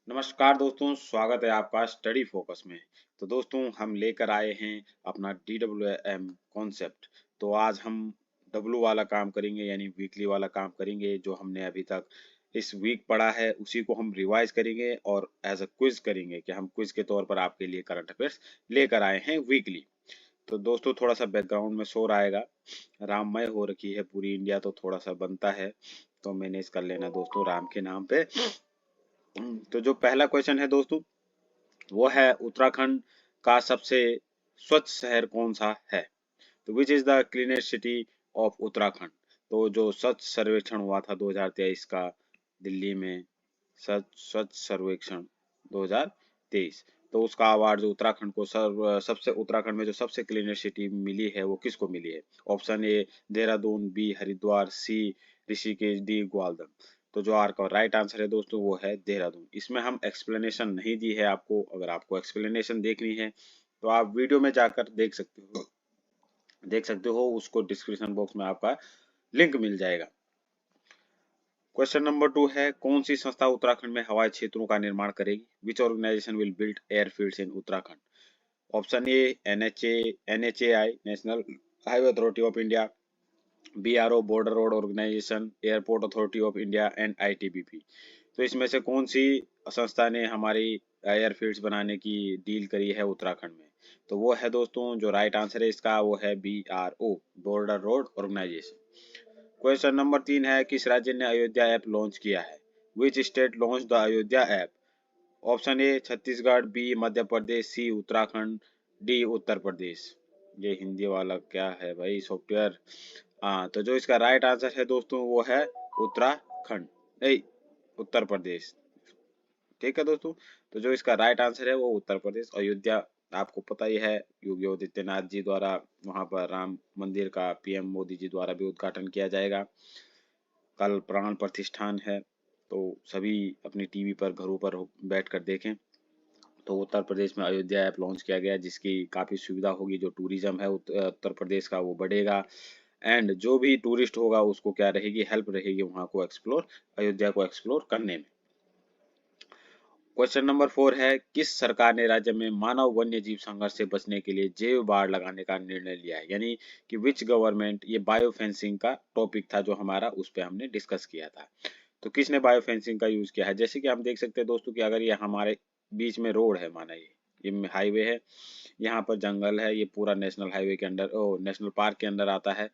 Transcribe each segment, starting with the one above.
नमस्कार दोस्तों, स्वागत है आपका स्टडी फोकस में। तो दोस्तों हम लेकर आए हैं अपना DWM कॉन्सेप्ट। तो आज हम डब्लू वाला काम करेंगे, यानी वीकली वाला काम करेंगे। जो हमने अभी तक इस वीक पढ़ा है उसी को हम रिवाइज करेंगे और एज अ क्विज करेंगे कि हम क्विज के तौर पर आपके लिए करंट अफेयर्स लेकर आए हैं वीकली। तो दोस्तों थोड़ा सा बैकग्राउंड में शोर आएगा, राममय हो रखी है पूरी इंडिया तो थोड़ा सा बनता है, तो मैनेज कर लेना दोस्तों राम के नाम पे। तो जो पहला क्वेश्चन है दोस्तों वो है, उत्तराखंड का सबसे स्वच्छ शहर कौन सा है? तो which is the cleanest city of Uttarakhand? तो जो स्वच्छ सर्वेक्षण हुआ था 2023 का दिल्ली में, स्वच्छ सर्वेक्षण 2023, तो उसका अवार्ड जो उत्तराखंड को सबसे उत्तराखंड में जो सबसे क्लीनेस्ट सिटी मिली है वो किसको मिली है? Option A Dehradun, B Haridwar, C Rishikesh, D Gwalior. तो जो आर का राइट आंसर है दोस्तों वो है देहरादून। इसमें हम एक्सप्लेनेशन नहीं दी है आपको, अगर आपको एक्सप्लेनेशन देखनी है तो आप वीडियो में जाकर देख सकते हो, उसको डिस्क्रिप्शन बॉक्स में आपका लिंक मिल जाएगा। क्वेश्चन नंबर 2 है, कौन सी संस्था उत्तराखंड में हवाई क्षेत्रों का निर्माण करेगी? Which organisation will build airfields in Uttarakhand? Option A NHAI National Highway Authority of India, BRO border road Organisation, airport authority of India and ITBP। तो इसमें से कौन सी संस्था ने हमारी एयरफील्ड्स बनाने की डील करी है उत्तराखंड में? तो वो है दोस्तों, जो राइट आंसर है इसका वो है BRO border road organisation. Question number 3 है, किस राज्य ने अयोध्या ऐप लॉन्च किया है? Which state launch the Ayodhya app? Option A Chhattisgarh, B Madhya Pradesh, C Uttarakhand, D Uttar Pradesh. ये हिंदी वाला क्या है भाई सॉफ्टवेयर। हाँ, तो जो इसका राइट आंसर है दोस्तों वो है उत्तराखंड, नहीं उत्तर प्रदेश। ठीक है दोस्तों, तो जो इसका राइट आंसर है वो उत्तर प्रदेश। अयोध्या आपको पता ही है, योगी आदित्यनाथ जी द्वारा वहां पर राम मंदिर का PM मोदी जी द्वारा भी उद्घाटन किया जाएगा। कल प्राण प्रतिष्ठान है, तो सभी अपनी टीवी पर घरों पर बैठकर देखें। तो उत्तर प्रदेश में अयोध्या ऐप लॉन्च किया गया जिसकी काफ़ी सुविधा होगी। जो टूरिज्म है उत्तर प्रदेश का वो बढ़ेगा, एंड जो भी टूरिस्ट होगा उसको क्या रहेगी, हेल्प रहेगी वहाँ को एक्सप्लोर, अयोध्या को एक्सप्लोर करने में। क्वेश्चन नंबर 4 है, किस सरकार ने राज्य में मानव वन्य जीव संघर्ष से बचने के लिए जैव बाड़ लगाने का निर्णय लिया है? यानी कि विच गवर्नमेंट, ये बायो फेंसिंग का टॉपिक था जो हमारा, उस पर हमने डिस्कस किया था। तो किसने बायो फेंसिंग का यूज किया है? जैसे कि हम देख सकते हैं दोस्तों कि अगर ये हमारे बीच में रोड है, माना ये हाईवे है, यहाँ पर जंगल है, ये पूरा नेशनल हाईवे के अंडर, नेशनल पार्क के अंदर आता है।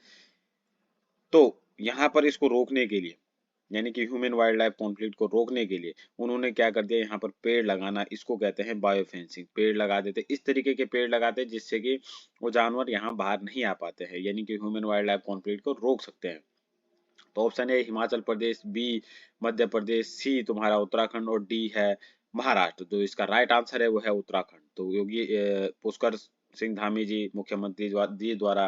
तो यहाँ पर इसको रोकने के लिए, यानी कि ह्यूमन वाइल्ड लाइफ कॉन्फ्लिक्ट को रोकने के लिए उन्होंने क्या कर दिया, यहाँ पर पेड़ लगाना, इसको कहते हैं बायो फेंसिंग। पेड़ लगा देते, इस तरीके के पेड़ लगाते जिससे कि वो जानवर यहाँ बाहर नहीं आ पाते हैं, यानी कि ह्यूमन वाइल्ड लाइफ कॉन्फ्लिक्ट को रोक सकते हैं। तो ऑप्शन है हिमाचल प्रदेश, बी मध्य प्रदेश, सी तुम्हारा उत्तराखंड और डी है महाराष्ट्र। तो इसका राइट आंसर है वो है उत्तराखंड। तो योगी पुष्कर सिंह धामी जी, मुख्यमंत्री जी द्वारा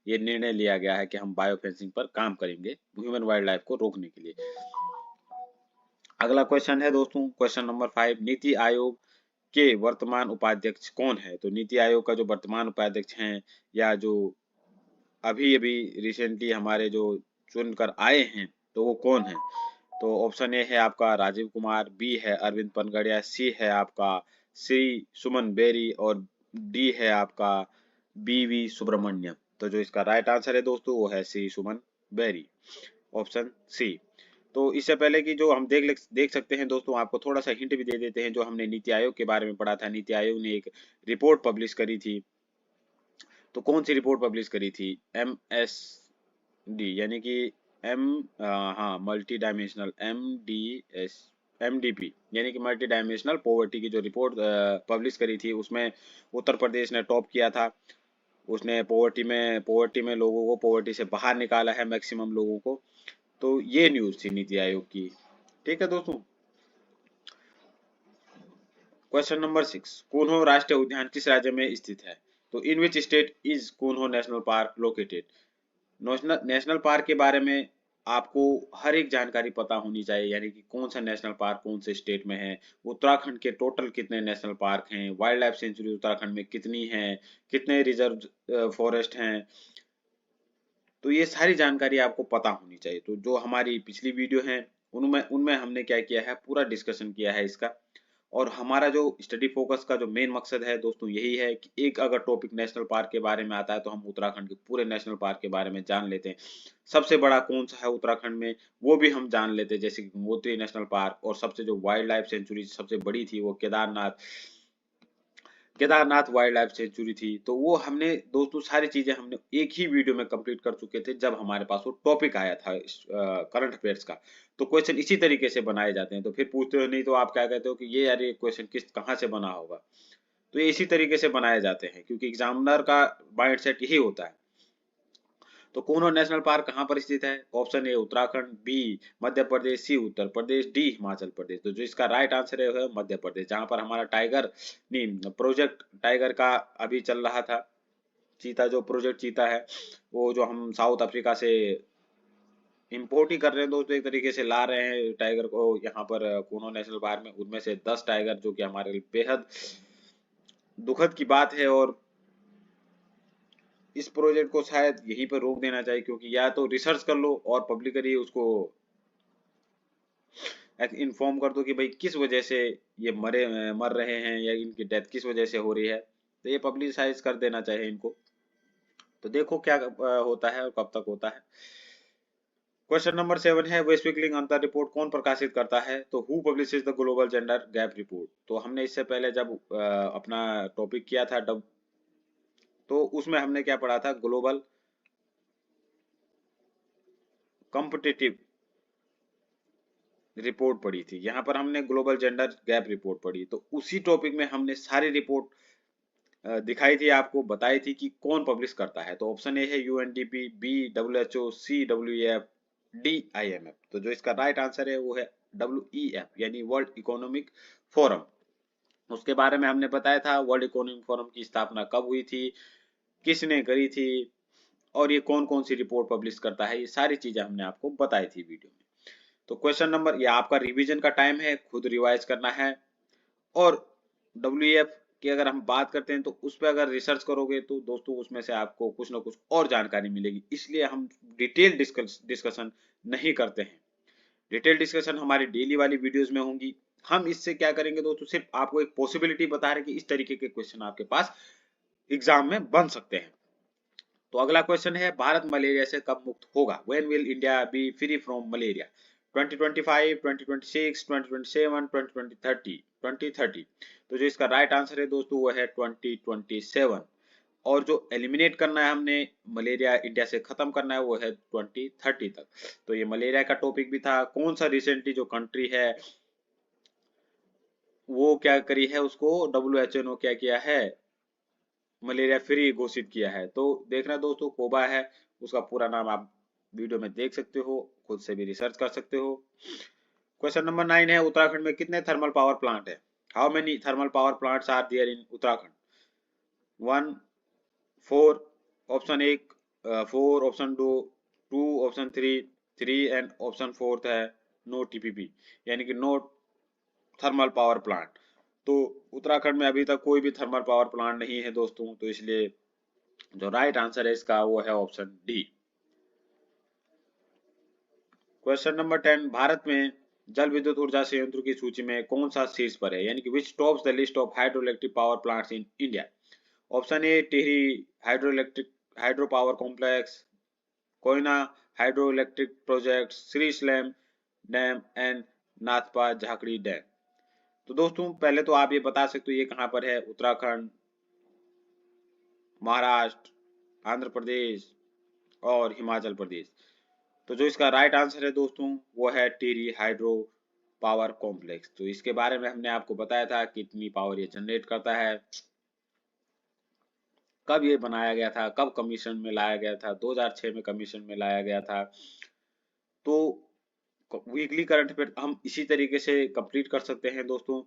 ये निर्णय लिया गया है कि हम बायो फेंसिंग पर काम करेंगे ह्यूमन वाइल्ड लाइफ को रोकने के लिए। अगला क्वेश्चन है दोस्तों, क्वेश्चन नंबर 5, नीति आयोग के वर्तमान उपाध्यक्ष कौन है? तो नीति आयोग का जो वर्तमान उपाध्यक्ष हैं, या जो अभी अभी रिसेंटली हमारे जो चुनकर आए हैं, तो वो कौन है? तो ऑप्शन ए है आपका राजीव कुमार, बी है अरविंद पनगड़िया, सी है आपका श्री सुमन बेरी और डी है आपका BV सुब्रमण्यम। तो जो इसका राइट आंसर है दोस्तों वो है Shri Suman berry, option C. तो इससे पहले कि जो हम देख सकते हैं दोस्तों, आपको थोड़ा सा हिंट भी दे देते हैं। जो हमने नीति आयोग के बारे में पढ़ा था, नीति आयोग ने एक रिपोर्ट पब्लिश करी थी। तो कौन सी रिपोर्ट पब्लिश करी थी? MSD, यानी कि हाँ मल्टी डायमेंशनल MDP, यानी कि मल्टी डायमेंशनल पॉवर्टी की जो रिपोर्ट पब्लिश करी थी, उसमें उत्तर प्रदेश ने टॉप किया था। उसने पॉवर्टी में लोगों को पॉवर्टी से बाहर निकाला है, मैक्सिमम लोगों को। तो ये न्यूज थी नीति आयोग की। ठीक है दोस्तों। क्वेश्चन नंबर 6, कून्हो राष्ट्रीय उद्यान किस राज्य में स्थित है? तो in which state is Kuno National Park located? National Park के बारे में आपको हर एक जानकारी पता होनी चाहिए, यानी कि कौन सा नेशनल पार्क कौन से स्टेट में है, उत्तराखंड के टोटल कितने नेशनल पार्क हैं, वाइल्ड लाइफ सेंचुरी उत्तराखंड में कितनी है, कितने रिजर्व फॉरेस्ट हैं। तो ये सारी जानकारी आपको पता होनी चाहिए। तो जो हमारी पिछली वीडियो है उनमें उनमें हमने क्या किया है, पूरा डिस्कशन किया है इसका। और हमारा जो स्टडी फोकस का जो मेन मकसद है दोस्तों यही है कि एक अगर टॉपिक नेशनल पार्क के बारे में आता है तो हम उत्तराखंड के पूरे नेशनल पार्क के बारे में जान लेते हैं। सबसे बड़ा कौन सा है उत्तराखंड में वो भी हम जान लेते हैं, जैसे कि गंगोत्री नेशनल पार्क, और सबसे जो वाइल्ड लाइफ सेंचुरी सबसे बड़ी थी वो केदारनाथ वाइल्ड लाइफ सेंचुरी थी। तो वो हमने दोस्तों सारी चीजें हमने एक ही वीडियो में कंप्लीट कर चुके थे जब हमारे पास वो टॉपिक आया था करंट अफेयर्स का। तो क्वेश्चन इसी तरीके से बनाए जाते हैं। तो फिर पूछते हो नहीं तो आप क्या कहते हो कि ये यार ये क्वेश्चन किस कहाँ से बना होगा, तो ये इसी तरीके से बनाए जाते हैं क्योंकि एग्जामिनर का माइंडसेट यही होता है। तो कूनो नेशनल पार्क कहाँ पर स्थित है? Option A Uttarakhand, B Madhya Pradesh, C Uttar Pradesh, D Himachal Pradesh. तो जो इसका राइट आंसर है मध्य प्रदेश, जहां पर हमारा टाइगर नहीं प्रोजेक्ट टाइगर का अभी चल रहा था। चीता जो प्रोजेक्ट चीता है वो जो हम साउथ अफ्रीका से इम्पोर्ट ही कर रहे हैं दोस्तों, एक तरीके से ला रहे हैं टाइगर को यहाँ पर कूनो नेशनल पार्क में। उनमें से 10 टाइगर जो कि हमारे लिए बेहद दुखद की बात है, और इस प्रोजेक्ट को शायद यहीं पर रोक देना चाहिए, क्योंकि या तो रिसर्च कर लो और पब्लिकली उसको इन्फॉर्म कर दो कि भाई किस वजह से ये मर रहे हैं या इनकी डेथ किस वजह से हो रही है, तो ये पब्लिसाइज कर देना चाहिए इनको। तो देखो क्या होता है और कब तक होता है। क्वेश्चन नंबर 7 है वैश्विक लिंग अंतर रिपोर्ट कौन प्रकाशित करता है? तो who publishes the global gender gap report. तो हमने इससे पहले जब अपना टॉपिक किया था तो उसमें हमने क्या पढ़ा था? ग्लोबल कॉम्पिटिटिव रिपोर्ट पढ़ी थी। यहाँ पर हमने ग्लोबल जेंडर गैप रिपोर्ट पढ़ी। तो उसी टॉपिक में हमने सारी रिपोर्ट दिखाई थी, आपको बताई थी कि कौन पब्लिश करता है। तो ऑप्शन ए है UNDP, B WHO, C WEF, D IMF. तो जो इसका राइट आंसर है वो है डब्ल्यूईएफ यानी वर्ल्ड इकोनॉमिक फोरम। उसके बारे में हमने बताया था वर्ल्ड इकोनॉमिक फोरम की स्थापना कब हुई थी, किसने करी थी, और ये कौन कौन सी रिपोर्ट पब्लिश करता है, ये सारी चीजें हमने आपको बताई थी वीडियो में। तो क्वेश्चन नंबर, ये आपका रिवीजन का टाइम है, खुद रिवाइज करना है। और डब्ल्यूएफ की अगर हम बात करते हैं तो उस पर अगर रिसर्च करोगे तो दोस्तों उसमें से आपको कुछ ना कुछ और जानकारी मिलेगी, इसलिए हम डिटेल डिस्कशन नहीं करते हैं। डिटेल डिस्कशन हमारी डेली वाली वीडियोस में होंगी। हम इससे क्या करेंगे दोस्तों, सिर्फ आपको एक पॉसिबिलिटी बता रहे कि इस तरीके के क्वेश्चन आपके पास एग्जाम में बन सकते हैं। तो अगला क्वेश्चन है भारत मलेरिया से कब मुक्त होगा? When will India B free from malaria? 2025, 2026, 2027, 2030, 2030। तो जो इसका राइट आंसर है दोस्तों वो है 2027। और जो एलिमिनेट करना है हमने, मलेरिया इंडिया से खत्म करना है, वो है 2030 तक। तो ये मलेरिया का टॉपिक भी था। कौन सा रिसेंटली जो कंट्री है वो क्या करी है, उसको WHO ने क्या किया है, मलेरिया फ्री घोषित किया है। तो देखना दोस्तों कोबा है, उसका पूरा नाम आप वीडियो में देख सकते हो, खुद से भी रिसर्च कर सकते हो। क्वेश्चन नंबर 9 है उत्तराखंड में कितने थर्मल पावर प्लांट है? How many thermal power plants are there in Uttarakhand? 1, 4, option 1 4, option 2 2, option 3 3 and option 4 है नो टीपीपी, यानी कि नो थर्मल पावर प्लांट। तो उत्तराखंड में अभी तक कोई भी थर्मल पावर प्लांट नहीं है दोस्तों, तो इसलिए जो राइट आंसर है इसका वो है option D. Question number 10, Bharat में जल विद्युत ऊर्जा संयंत्र की सूची में कौन सा शीर्ष पर है, यानी कि which tops the list of hydro electric power plants in India? Option A Tehri hydro power complex, Koyna hydro electric project, Srisailam dam and Nathpa Jhakri dam. तो दोस्तों पहले तो आप ये बता सकते हो ये कहाँ पर है? उत्तराखंड, महाराष्ट्र, आंध्र प्रदेश और हिमाचल प्रदेश। तो जो इसका राइट आंसर है दोस्तों वो है टिहरी हाइड्रो पावर कॉम्प्लेक्स। तो इसके बारे में हमने आपको बताया था कितनी पावर ये जनरेट करता है, कब ये बनाया गया था, कब कमीशन में लाया गया था, 2006 में कमीशन में लाया गया था। तो वीकली करंट अफेयर हम इसी तरीके से कंप्लीट कर सकते हैं दोस्तों।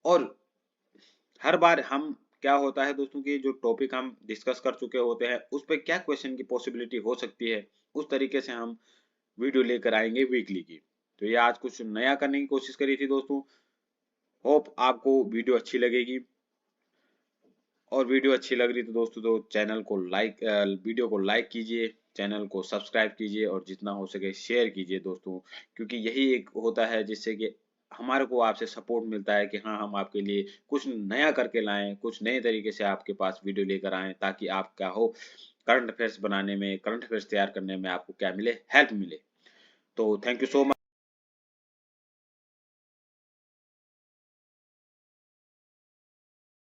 और हर बार हम क्या होता है दोस्तों की जो टॉपिक हम डिस्कस कर चुके होते हैं उस पर क्या क्वेश्चन की पॉसिबिलिटी हो सकती है, उस तरीके से हम वीडियो लेकर आएंगे वीकली की। तो ये आज कुछ नया करने की कोशिश करी थी दोस्तों। होप आपको वीडियो अच्छी लगेगी, और वीडियो अच्छी लग रही तो दोस्तों तो चैनल को वीडियो को लाइक कीजिए, चैनल को सब्सक्राइब कीजिए और जितना हो सके शेयर कीजिए दोस्तों, क्योंकि यही एक होता है जिससे कि हमारे को आपसे सपोर्ट मिलता है कि हाँ, हम आपके लिए कुछ नया करके लाएँ, कुछ नए तरीके से आपके पास वीडियो लेकर आएँ, ताकि आप क्या हो, करंट अफेयर्स बनाने में, करंट अफेयर्स तैयार करने में आपको क्या मिले, हेल्प मिले। तो थैंक यू सो मच।